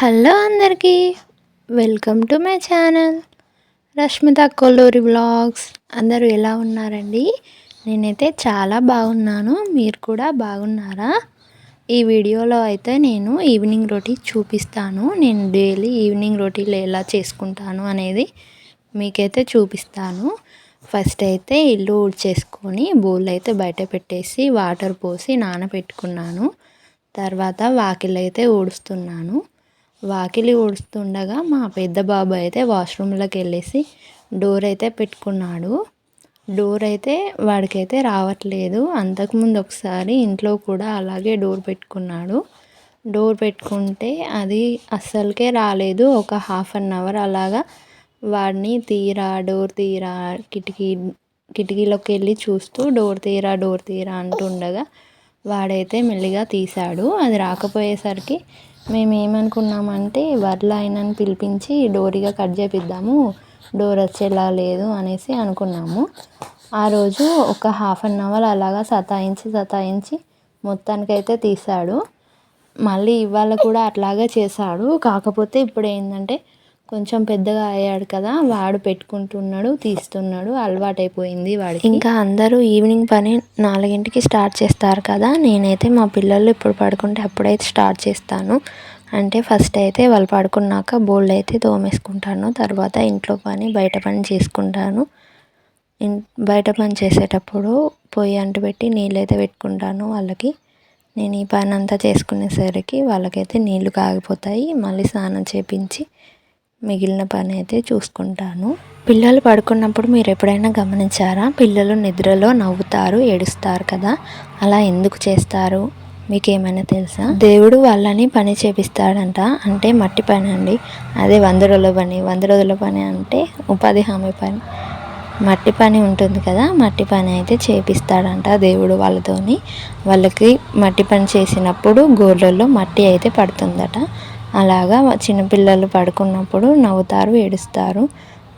Hello అందరికీ, welcome to my channel Rashmita Kolluri vlogs. అందరూ ఎలా ఉన్నారండి? నేనైతే చాలా బాగున్నాను. మీరు కూడా బాగున్నారా? ఈ వీడియోలో అయితే నేను ఈవినింగ్ రొటీన్ చూపిస్తాను. నేను డైలీ ఈవినింగ్ రొటీన్లు ఎలా చేసుకుంటాను అనేది మీకైతే చూపిస్తాను. ఫస్ట్ అయితే ఇల్లు ఊడ్చేసుకొని బోల్ అయితే బయట పెట్టేసి వాటర్ పోసి నానబెట్టుకున్నాను. తర్వాత వాకిలి అయితే ఊడుస్తున్నాను. వాకిలి ఊడుస్తుండగా మా పెద్ద బాబు అయితే వాష్రూమ్లోకి వెళ్ళేసి డోర్ అయితే పెట్టుకున్నాడు. డోర్ అయితే వాడికైతే రావట్లేదు. అంతకుముందు ఒకసారి ఇంట్లో కూడా అలాగే డోర్ పెట్టుకున్నాడు. డోర్ పెట్టుకుంటే అది అస్సలకే రాలేదు. ఒక హాఫ్ అన్ అవర్ అలాగా వాడిని డోర్ తీరా కిటికీలోకి వెళ్ళి చూస్తూ డోర్ తీరా అంటుండగా వాడైతే మెల్లిగా తీశాడు. అది రాకపోయేసరికి మేము ఏమనుకున్నామంటే వర్ల ఆయనని పిలిపించి డోరిగా కట్ చేపిద్దాము, డోర్ వచ్చేలా లేదు అనేసి అనుకున్నాము. ఆ రోజు ఒక హాఫ్ అన్ అవర్ అలాగా సతాయించి మొత్తానికైతే తీశాడు. మళ్ళీ ఇవాళ కూడా అట్లాగే చేశాడు. కాకపోతే ఇప్పుడు ఏంటంటే కొంచెం పెద్దగా అయ్యాడు కదా, వాడు పెట్టుకుంటున్నాడు, తీస్తున్నాడు, అలవాటైపోయింది వాడికి. ఇంకా అందరూ ఈవినింగ్ పని 4ంటికి స్టార్ట్ చేస్తారు కదా, నేనైతే మా పిల్లలు ఇప్పుడు పడుకుంటే అప్పుడైతే స్టార్ట్ చేస్తాను. అంటే ఫస్ట్ అయితే వాళ్ళు పడుకున్నాక బోళ్ళు అయితే తోమేసుకుంటాను. తర్వాత ఇంట్లో పని బయట పని చేసుకుంటాను. బయట పని చేసేటప్పుడు పొయ్యి అంటుపెట్టి నీళ్ళైతే పెట్టుకుంటాను వాళ్ళకి. నేను ఈ పని అంతా చేసుకునేసరికి వాళ్ళకైతే నీళ్ళు కాగిపోతాయి. మళ్ళీ స్నానం చేపించి మిగిలిన పని అయితే చూసుకుంటాను. పిల్లలు పడుకున్నప్పుడు మీరు ఎప్పుడైనా గమనించారా? పిల్లలు నిద్రలో నవ్వుతారు, ఏడుస్తారు కదా, అలా ఎందుకు చేస్తారు? మీకేమైనా తెలుసా? దేవుడు వాళ్ళని పని చేపిస్తాడంట. అంటే మట్టి పని అండి. అదే 100 రోజుల పని అంటే ఉపాధి హామీ పని. మట్టి పని ఉంటుంది కదా, మట్టి పని అయితే చేపిస్తాడంట దేవుడు వాళ్ళతోని. వాళ్ళకి మట్టి పని చేసినప్పుడు గోర్లలో మట్టి అయితే పడుతుందట. అలాగా చిన్నపిల్లలు పడుకున్నప్పుడు నవ్వుతారు, ఏడుస్తారు.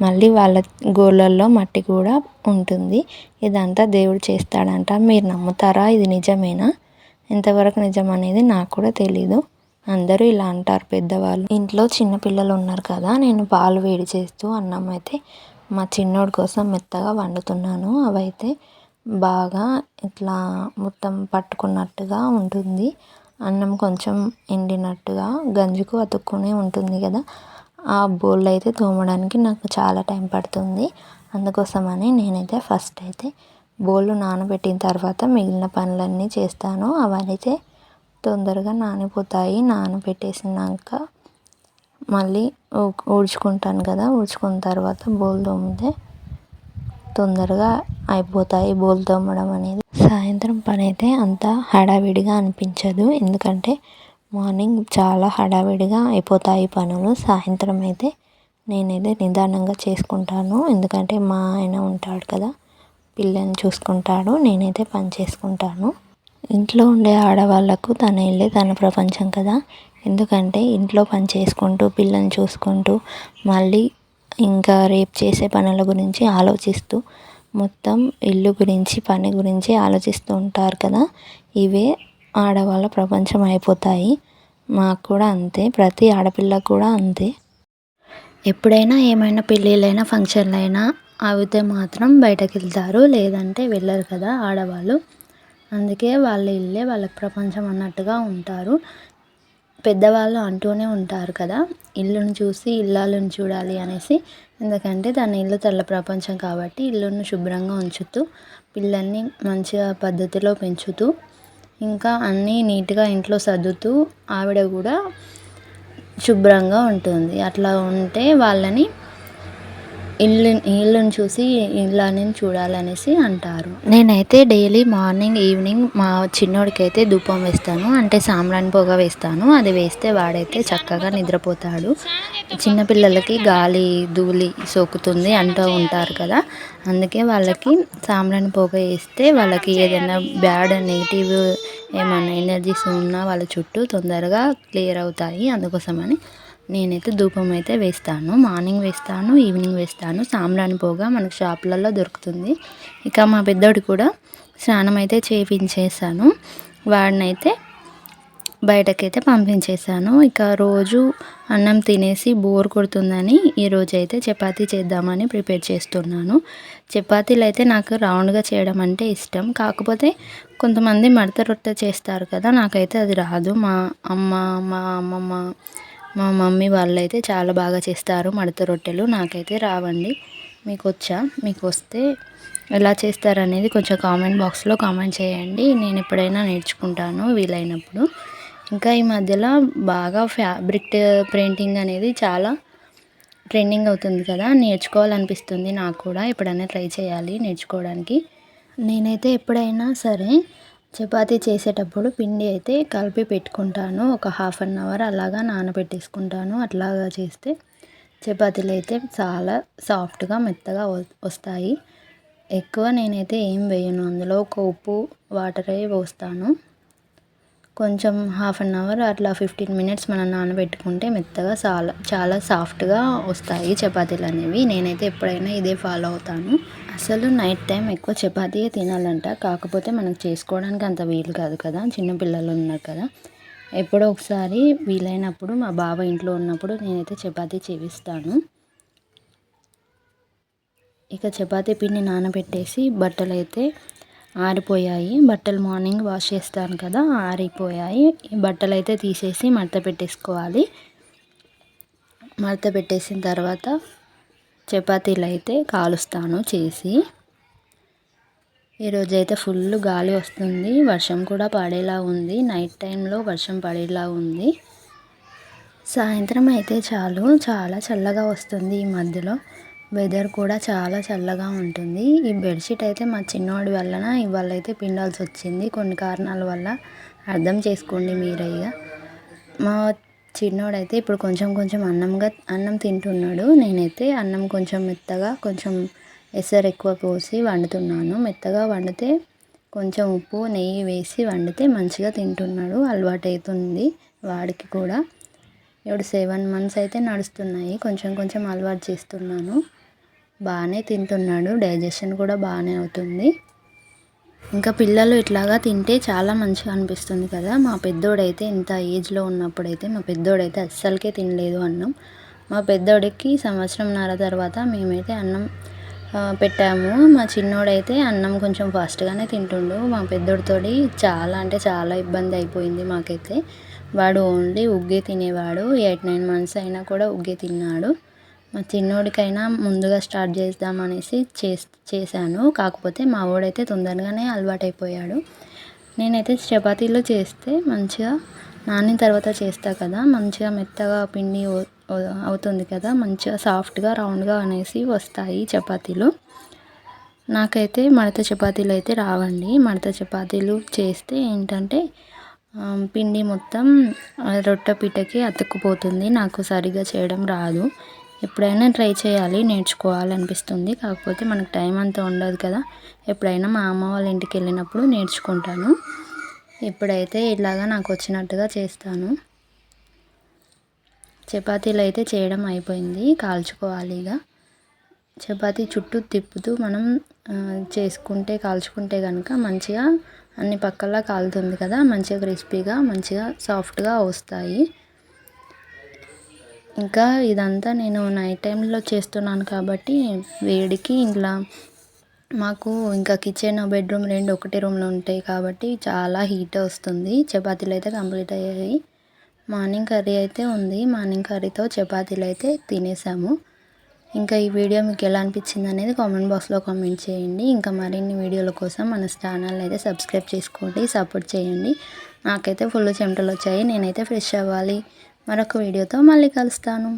మళ్ళీ వాళ్ళ గోళ్ళల్లో మట్టి కూడా ఉంటుంది. ఇదంతా దేవుడు చేస్తాడంట. మీరు నమ్ముతారా? ఇది నిజమేనా? ఎంతవరకు నిజం అనేది నాకు కూడా తెలీదు. అందరూ ఇలా అంటారు పెద్దవాళ్ళు. ఇంట్లో చిన్నపిల్లలు ఉన్నారు కదా, నేను పాలు వేడి చేస్తూ అన్నం అయితే మా చిన్నోడి కోసం మెత్తగా వండుతున్నాను. అవైతే బాగా ఇట్లా మొత్తం పట్టుకున్నట్టుగా ఉంటుంది. అన్నం కొంచెం ఎండినట్టుగా గంజుకు అతుక్కునే ఉంటుంది కదా, ఆ బౌల్ అయితే తోమడానికి నాకు చాలా టైం పడుతుంది. అందుకోసమని నేనైతే ఫస్ట్ అయితే బౌల్ నానబెట్టిన తర్వాత మిగిలిన పనులన్నీ చేస్తాను. అవైతే తొందరగా నానిపోతాయి. నానబెట్టేసినాక మళ్ళీ ఊడ్చుకుంటాను కదా, ఊడ్చుకున్న తర్వాత బౌల్ తోమితే తొందరగా అయిపోతాయి బౌల్ తోమడం అనేది. సాయంత్రం పని అయితే అంత హడావిడిగా అనిపించదు. ఎందుకంటే మార్నింగ్ చాలా హడావిడిగా అయిపోతాయి పనులు. సాయంత్రం అయితే నేనైతే నిదానంగా చేసుకుంటాను. ఎందుకంటే మా ఆయన ఉంటాడు కదా, పిల్లల్ని చూసుకుంటాడు, నేనైతే పని చేసుకుంటాను. ఇంట్లో ఉండే ఆడవాళ్ళకు తన ఇల్లే తన ప్రపంచం కదా. ఎందుకంటే ఇంట్లో పని చేసుకుంటూ పిల్లల్ని చూసుకుంటూ మళ్ళీ ఇంకా రేపు చేసే పనుల గురించి ఆలోచిస్తూ మొత్తం ఇల్లు గురించి పని గురించి ఆలోచిస్తూ ఉంటారు కదా. ఇవే ఆడవాళ్ళ ప్రపంచం అయిపోతాయి. మాకు కూడా అంతే, ప్రతి ఆడపిల్లకు కూడా అంతే. ఎప్పుడైనా ఏమైనా పెళ్ళిళ్ళైనా ఫంక్షన్లు అయినా అయితే మాత్రం బయటకు వెళ్తారు, లేదంటే వెళ్ళరు కదా ఆడవాళ్ళు. అందుకే వాళ్ళ ఇల్లే వాళ్ళకి ప్రపంచం అన్నట్టుగా ఉంటారు. పెద్దవాళ్ళు అంటూనే ఉంటారు కదా, ఇల్లును చూసి ఇల్లాలను చూడాలి అనేసి. ఎందుకంటే తన ఇల్లు తన ప్రపంచం కాబట్టి ఇల్లును శుభ్రంగా ఉంచుతూ పిల్లల్ని మంచిగా పద్ధతిలో పెంచుతూ ఇంకా అన్నీ నీట్గా ఇంట్లో సర్దుతూ ఆవిడ కూడా శుభ్రంగా ఉంటుంది. అట్లా ఉంటే వాళ్ళని ఇల్లుని చూసి ఇల్లాలని చూడాలనేసి అంటారు. నేనైతే డైలీ మార్నింగ్ ఈవినింగ్ మా చిన్నోడికి అయితే ధూపం వేస్తాను. అంటే సాంబ్రాణి పొగ వేస్తాను. అది వేస్తే వాడైతే చక్కగా నిద్రపోతాడు. చిన్నపిల్లలకి గాలి ధూళి సోకుతుంది అంటూ ఉంటారు కదా, అందుకే వాళ్ళకి సాంబ్రాణి పొగ వేస్తే వాళ్ళకి ఏదైనా బ్యాడ్ నెగిటివ్ ఏమైనా ఎనర్జీస్ ఉన్నా వాళ్ళ చుట్టూ తొందరగా క్లియర్ అవుతాయి. అందుకోసమని నేనైతే ధూపం అయితే వేస్తాను. మార్నింగ్ వేస్తాను, ఈవినింగ్ వేస్తాను. సాంబ్రాణి పొగ మనకు షాపులలో దొరుకుతుంది. ఇక మా పెద్దోడు కూడా స్నానం అయితే చేయించేసాను. వాడినైతే బయటకైతే పంపించేశాను. ఇక రోజు అన్నం తినేసి బోర్ కొడుతుందని ఈరోజైతే చపాతీ చేద్దామని ప్రిపేర్ చేస్తున్నాను. చపాతీలు అయితే నాకు రౌండ్గా చేయడం అంటే ఇష్టం. కాకపోతే కొంతమంది మడత రొట్టె చేస్తారు కదా, నాకైతే అది రాదు. మా అమ్మ, మా అమ్మమ్మ, మా మమ్మీ వాళ్ళైతే చాలా బాగా చేస్తారు మడత రొట్టెలు. నాకైతే రావండి. మీకు వచ్చా? మీకు వస్తే ఎలా చేస్తారనేది కొంచెం కామెంట్ బాక్స్లో కామెంట్ చేయండి. నేను ఎప్పుడైనా నేర్చుకుంటాను వీలైనప్పుడు. ఇంకా ఈ మధ్యలో బాగా ఫ్యాబ్రిక్ పెయింటింగ్ అనేది చాలా ట్రెండింగ్ అవుతుంది కదా, నేర్చుకోవాలనిపిస్తుంది నాకు కూడా. ఎప్పుడైనా ట్రై చేయాలి నేర్చుకోవడానికి. నేనైతే ఎప్పుడైనా సరే చపాతీ చేసేటప్పుడు పిండి అయితే కలిపి పెట్టుకుంటాను. ఒక హాఫ్ అన్ అవర్ అలాగా నానబెట్టేసుకుంటాను. అట్లాగా చేస్తే చపాతీలు అయితే చాలా సాఫ్ట్గా మెత్తగా వస్తాయి. ఎక్కువ నేనైతే ఏం వేయను, అందులో ఒక ఉప్పు వాటరే పోస్తాను. కొంచెం హాఫ్ అన్ అవర్ అట్లా 15 మినిట్స్ మనం నానబెట్టుకుంటే మెత్తగా చాలా సాఫ్ట్గా వస్తాయి చపాతీలు అనేవి. నేనైతే ఎప్పుడైనా ఇదే ఫాలో అవుతాను. అసలు నైట్ టైం ఎక్కువ చపాతీయే తినాలంట. కాకపోతే మనకు చేసుకోవడానికి అంత వీలు కాదు కదా, చిన్నపిల్లలు ఉన్నారు కదా. ఎప్పుడో ఒకసారి వీలైనప్పుడు మా బావ ఇంట్లో ఉన్నప్పుడు నేనైతే చపాతీ చేయిస్తాను. ఇక చపాతీ పిండి నానబెట్టేసి బట్టలు అయితే ఆరిపోయాయి. బట్టలు మార్నింగ్ వాష్ చేస్తాను కదా, ఆరిపోయాయి. ఈ బట్టలు అయితే తీసేసి మడత పెట్టేసుకోవాలి. మడత పెట్టేసిన తర్వాత చపాతీలు అయితే కాలుస్తాను చేసి. ఈరోజైతే ఫుల్ గాలి వస్తుంది, వర్షం కూడా పడేలా ఉంది. నైట్ టైంలో వర్షం పడేలా ఉంది. సాయంత్రం అయితే చాలా చల్లగా వస్తుంది. ఈ మధ్యలో వెదర్ కూడా చాలా చల్లగా ఉంటుంది. ఈ బెడ్షీట్ అయితే మా చిన్నవాడి వలన ఇవాళ అయితే పిండాల్సి వచ్చింది, కొన్ని కారణాల వల్ల. అర్థం చేసుకోండి మీరయ్యా. మా చిన్నోడైతే ఇప్పుడు కొంచెం అన్నం తింటున్నాడు. నేనైతే అన్నం కొంచెం మెత్తగా, కొంచెం ఎసరు ఎక్కువ పోసి వండుతున్నాను. మెత్తగా వండితే కొంచెం ఉప్పు నెయ్యి వేసి వండితే మంచిగా తింటున్నాడు. అలవాటు అవుతుంది వాడికి కూడా. ఇప్పుడు 7 months అయితే నడుస్తున్నాయి. కొంచెం అలవాటు చేస్తున్నాను. బాగానే తింటున్నాడు, డైజెషన్ కూడా బాగానే అవుతుంది. ఇంకా పిల్లలు ఇట్లాగా తింటే చాలా మంచిగా అనిపిస్తుంది కదా. మా పెద్దోడైతే ఇంత ఏజ్లో ఉన్నప్పుడైతే మా పెద్దోడైతే అస్సలకే తినలేదు అన్నం. మా పెద్దోడికి 1.5 సంవత్సరం తర్వాత మేమైతే అన్నం పెట్టాము. మా చిన్నోడైతే అన్నం కొంచెం ఫాస్ట్గానే తింటుండు. మా పెద్దోడితోటి చాలా అంటే చాలా ఇబ్బంది అయిపోయింది మాకైతే. వాడు ఓన్లీ ఉగ్గే తినేవాడు. 8-9 months అయినా కూడా ఉగ్గే తిన్నాడు. మా చిన్నోడికైనా ముందుగా స్టార్ట్ చేద్దామనేసి చేశాను. కాకపోతే మా వాడైతే తొందరగానే అలవాటైపోయాడు. నేనైతే చపాతీలు చేస్తే మంచిగా నానిన తర్వాత చేస్తా కదా, మంచిగా మెత్తగా పిండి అవుతుంది కదా, మంచిగా సాఫ్ట్గా రౌండ్గా అనేసి వస్తాయి చపాతీలు. నాకైతే మడత చపాతీలు అయితే రావండి. మడత చపాతీలు చేస్తే ఏంటంటే పిండి మొత్తం రొట్టె పీటకి అతుక్కుపోతుంది. నాకు సరిగా చేయడం రాదు. ఎప్పుడైనా ట్రై చేయాలి, నేర్చుకోవాలనిపిస్తుంది. కాకపోతే మనకు టైం అంతా ఉండదు కదా. ఎప్పుడైనా మా అమ్మ వాళ్ళ ఇంటికి వెళ్ళినప్పుడు నేర్చుకుంటాను. ఇప్పుడైతే ఇలాగా నాకు వచ్చినట్టుగా చేస్తాను. చపాతీలు అయితే చేయడం అయిపోయింది, కాల్చుకోవాలి. ఇక చపాతీ చుట్టూ తిప్పుతూ మనం కాల్చుకుంటే కనుక మంచిగా అన్ని పక్కలా కాలుతుంది కదా, మంచిగా క్రిస్పీగా మంచిగా సాఫ్ట్గా వస్తాయి. ఇంకా ఇదంతా నేను నైట్ టైంలో చేస్తున్నాను కాబట్టి వేడికి ఇంట్లో మాకు ఇంకా కిచెన్ బెడ్రూమ్ 2 ఒకటే రూమ్లో ఉంటాయి కాబట్టి చాలా హీట్ వస్తుంది. చపాతీలు అయితే కంప్లీట్ అయ్యాయి. మార్నింగ్ కర్రీ అయితే ఉంది. మార్నింగ్ కర్రీతో చపాతీలు అయితే తినేసాము. ఇంకా ఈ వీడియో మీకు ఎలా అనిపించింది అనేది కామెంట్ బాక్స్లో కామెంట్ చేయండి. ఇంకా మరిన్ని వీడియోల కోసం మన ఛానల్ అయితే సబ్స్క్రైబ్ చేసుకోండి, సపోర్ట్ చేయండి. నాకైతే ఫుల్ చెమటలు వచ్చాయి, నేనైతే ఫ్రెష్ అవ్వాలి. మరొక వీడియోతో మళ్ళీ కలుస్తాను.